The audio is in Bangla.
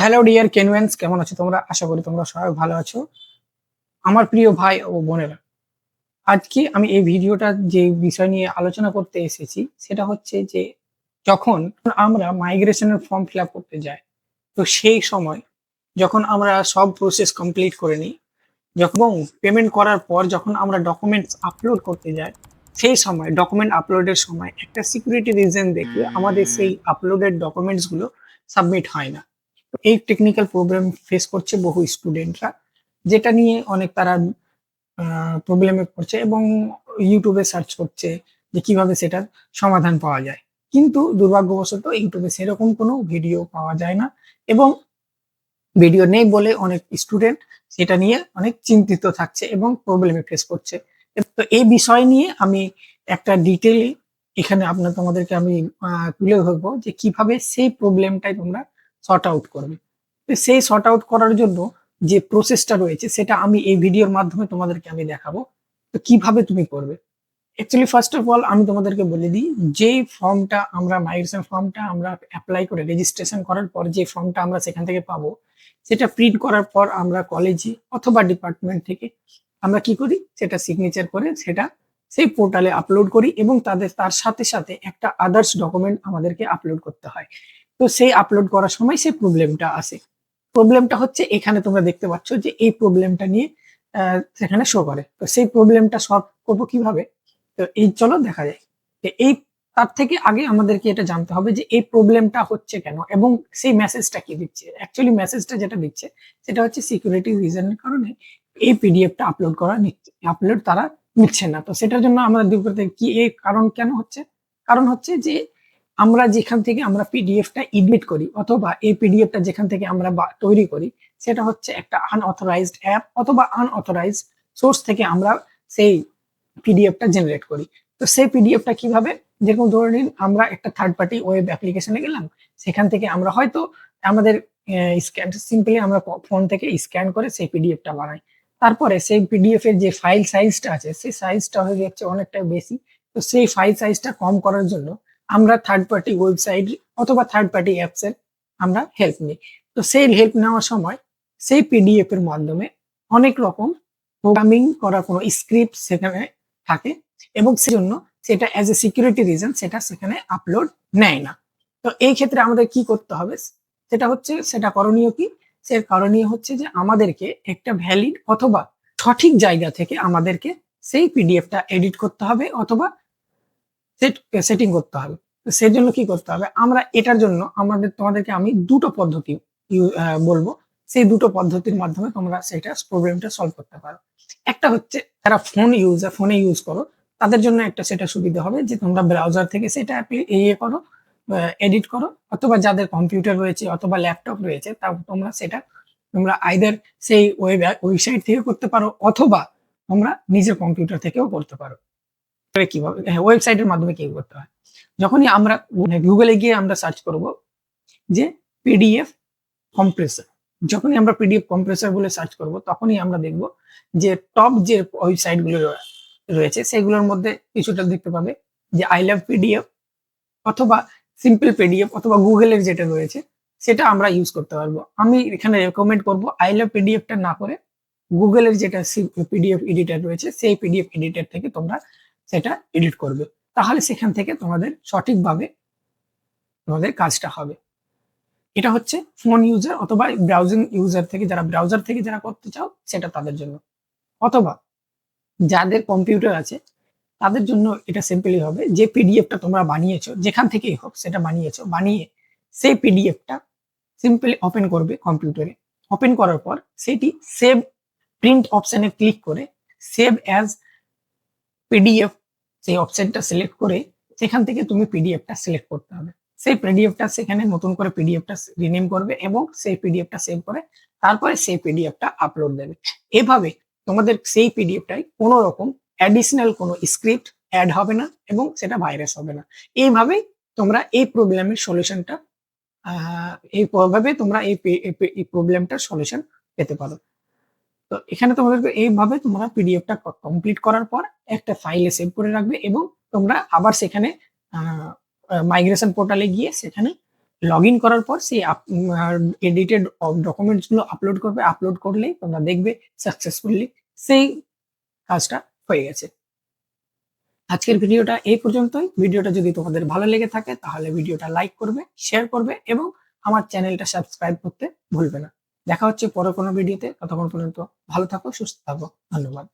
হ্যালো ডিয়ার কেনুয়েন্স, কেমন আছো তোমরা? আশা করি তোমরা সবাই ভালো আছো। আমার প্রিয় ভাই ও বোনেরা, আজকে আমি এই ভিডিওটা যে বিষয় নিয়ে আলোচনা করতে এসেছি সেটা হচ্ছে যে যখন আমরা মাইগ্রেশনের ফর্ম ফিল আপ করতে যাই, তো সেই সময় যখন আমরা সব প্রসেস কমপ্লিট করে নিই, যখন পেমেন্ট করার পর যখন আমরা ডকুমেন্টস আপলোড করতে যাই, সেই সময় ডকুমেন্ট আপলোডের সময় একটা সিকিউরিটি রিজন দেখে আমাদের সেই আপলোডেড ডকুমেন্টস গুলো সাবমিট হয় না। এই টেকনিক্যাল প্রবলেম ফেস করছে বহু স্টুডেন্টরা, যেটা নিয়ে অনেক তারা প্রবলেমে পড়ছে এবং ইউটিউবে সার্চ করছে যে কিভাবে সেটার সমাধান পাওয়া যায়। কিন্তু দুর্ভাগ্যবশত ইউটিউবে সেরকম কোনো ভিডিও পাওয়া যায় না এবং ভিডিও নেই বলে অনেক স্টুডেন্ট সেটা নিয়ে অনেক চিন্তিত থাকছে এবং প্রবলেমে ফেস করছে। তো এই বিষয় নিয়ে আমি একটা ডিটেইলে এখানে তোমাদেরকে আমি তুলে ধরবো যে কিভাবে সেই প্রবলেমটাই তোমরা সর্ট আউট করবে। তো সেই সর্ট আউট করার জন্য যে প্রসেসটা রয়েছে সেটা আমি এই ভিডিওর মাধ্যমে তোমাদেরকে আমি দেখাবো। তো কিভাবে তুমি করবে। অ্যাকচুয়ালি ফার্স্ট অফ অল আমি তোমাদেরকে বলে দিই, যেই ফর্মটা আমরা মাইগ্রেশন ফর্মটা আমরা এপ্লাই করে রেজিস্ট্রেশন করার পর যে ফর্মটা আমরা সেখান থেকে পাবো, সেটা প্রিন্ট করার পর আমরা কলেজে অথবা ডিপার্টমেন্ট থেকে আমরা কি করি, সেটা সিগনেচার করে সেটা সেই পোর্টালে আপলোড করি এবং তার সাথে সাথে একটা আদার্স ডকুমেন্ট আমাদেরকে আপলোড করতে হয়। তো সেই আপলোড করার সময় সেই প্রবলেমটা আসে। প্রবলেমটা হচ্ছে এখানে তোমরা দেখতে পাচ্ছ যে এই প্রবলেমটা নিয়ে সেখানে শো করে। তো সেই প্রবলেমটা সলভ করবো কিভাবে? তো এই চলো দেখা যায়। তো এই তার থেকে আগে আমাদেরকে এটা জানতে হবে যে এই প্রবলেমটা হচ্ছে কেন এবং সেই মেসেজটা কি দিচ্ছে। অ্যাকচুয়ালি মেসেজটা যেটা দিচ্ছে সেটা হচ্ছে সিকিউরিটি রিজনের কারণে এই পিডিএফটা আপলোড তারা নিচ্ছে না। তো সেটার জন্য আমরা দূর করতে কি এই কারণ কেন হচ্ছে? কারণ হচ্ছে যে আমরা যেখান থেকে আমরা পিডিএফটা এডিট করি অথবা এই পিডিএফটা যেখান থেকে আমরা তৈরি করি, সেটা হচ্ছে একটা আনঅথরাইজড অ্যাপ অথবা আনঅথরাইজড সোর্স থেকে আমরা সেই পিডিএফটা জেনারেট করি। তো সেই পিডিএফটা কিভাবে, যেরকম ধরে নিন আমরা একটা থার্ড পার্টি ওয়েব অ্যাপ্লিকেশনে গেলাম, সেখান থেকে আমরা হয়তো আমাদের সিম্পলি আমরা ফোন থেকে স্ক্যান করে সেই পিডিএফটা বানাই। তারপরে সেই পিডিএফ এর যে ফাইল সাইজটা আছে সেই সাইজটা হয়ে যাচ্ছে অনেকটা বেশি। তো সেই ফাইল সাইজটা কম করার জন্য আমরা থার্ড পার্টি ওয়েবসাইট অথবা থার্ড পার্টি অ্যাপস এর আমরা হেল্প নিই। তো সেই হেল্প নেওয়ার সময় সেই পিডিএফ এর মাধ্যমে অনেক রকম প্রোগ্রামিং করা কোনো স্ক্রিপ্ট সেখানে থাকে এবং সেজন্য সেটা অ্যাজ এ সিকিউরিটি রিজন সেটা সেখানে আপলোড নেয় না। তো এই ক্ষেত্রে আমাদের কি করতে হবে? সেটা করণীয় কি? সে করণীয় হচ্ছে যে আমাদেরকে একটা ভ্যালিড অথবা সঠিক জায়গা থেকে আমাদেরকে সেই পিডিএফটা এডিট করতে হবে অথবা সেটিং করতে হবে। তো সেজন্য কি করতে হবে? আমরা এটার জন্য তোমাদেরকে আমি ২ টো পদ্ধতি বলবো। সেই ২ টো পদ্ধতির মাধ্যমে তোমরা সেটা প্রবলেমটা সলভ করতে পারো। একটা হচ্ছে যারা ফোনে ইউজ করো তাদের জন্য একটা সেটা সুবিধা হবে যে তোমরা ব্রাউজার থেকে সেটা করো, এডিট করো অথবা যাদের কম্পিউটার রয়েছে অথবা ল্যাপটপ রয়েছে তোমরা আইদার সেই ওয়েবসাইট থেকে করতে পারো অথবা তোমরা নিজের কম্পিউটার থেকেও করতে পারো। কিভাবে? হ্যাঁ, ওয়েবসাইটের মাধ্যমে কি করতে হয়? যখনই আমরা গুগলে গিয়ে আমরা সার্চ করব যে পিডিএফ কম্প্রেসর। যখনই আমরা পিডিএফ কম্প্রেসর বলে সার্চ করব তখনই আমরা দেখব যে টপ যে ওয়েবসাইট গুলো রয়েছে সেগুলোর মধ্যে কিছুটা দেখতে পাবে যে আই লাভ পিডিএফ অথবা সিম্পল পিডিএফ অথবা গুগলের যেটা রয়েছে সেটা আমরা ইউজ করতে পারবো। আমি এখানে রেকমেন্ড করব আই লাভ পিডিএফটা না করে গুগলের যেটা পিডিএফ এডিটর রয়েছে সেই পিডিএফ এডিটর থেকে তোমরা সেটা এডিট করবে। তাহলে সেখান থেকে সঠিকভাবে তোমাদের কাজটা হবে। এটা হচ্ছে ফোন ইউজার অথবা ব্রাউজার থেকে যারা করতে চাও সেটা তাদের জন্য। অথবা যাদের কম্পিউটার আছে তাদের জন্য এটা সিম্পলি হবে যে পিডিএফটা তোমরা বানিয়েছো যেখান থেকেই হোক সেটা বানিয়ে সেই পিডিএফটা সিম্পলি ওপেন করবে কম্পিউটারে। ওপেন করার পর সেটি সেভ প্রিন্ট অপশনে ক্লিক করে সেভ অ্যাজ পিডিএফ সেই অপশনটা সিলেক্ট করে সেখান থেকে তুমি পিডিএফটা সিলেক্ট করতে হবে। সেই পিডিএফটা সেখানে নতুন করে পিডিএফটা রিনেম করবে এবং সেই পিডিএফটা সেভ করে তারপরে সেই পিডিএফটা আপলোড দেবে। এভাবে তোমাদের সেই পিডিএফটাই কোনো রকম অ্যাডিশনাল কোনো স্ক্রিপ্ট অ্যাড হবে না এবং সেটা ভাইরাস হবে না। এইভাবেই তোমরা এই প্রবলেমের সলিউশনটা এইভাবে তোমরা এই প্রবলেমটার সলিউশন পেতে পারো। তো এখানে তোমাদেরকে এইভাবে তোমরা পিডিএফটা কমপ্লিট করার পর একটা ফাইলে সেভ করে রাখবে এবং তোমরা আবার সেখানে মাইগ্রেশন পোর্টালে গিয়ে সেখানে লগ ইন করার পর সেই এডিটেড ডকুমেন্টসগুলো আপলোড করবে। আপলোড করলেই তোমরা দেখবে সাকসেসফুলি সেই কাজটা হয়ে গেছে। আজকের ভিডিওটা এই পর্যন্তই। ভিডিওটা যদি তোমাদের ভালো লেগে থাকে তাহলে ভিডিওটা লাইক করবে, শেয়ার করবে এবং আমার চ্যানেলটা সাবস্ক্রাইব করতে ভুলবে না। দেখা হচ্ছে পরে কোনো ভিডিওতে। ততক্ষণ পর্যন্ত ভালো থাকো, সুস্থ থাকো। ধন্যবাদ।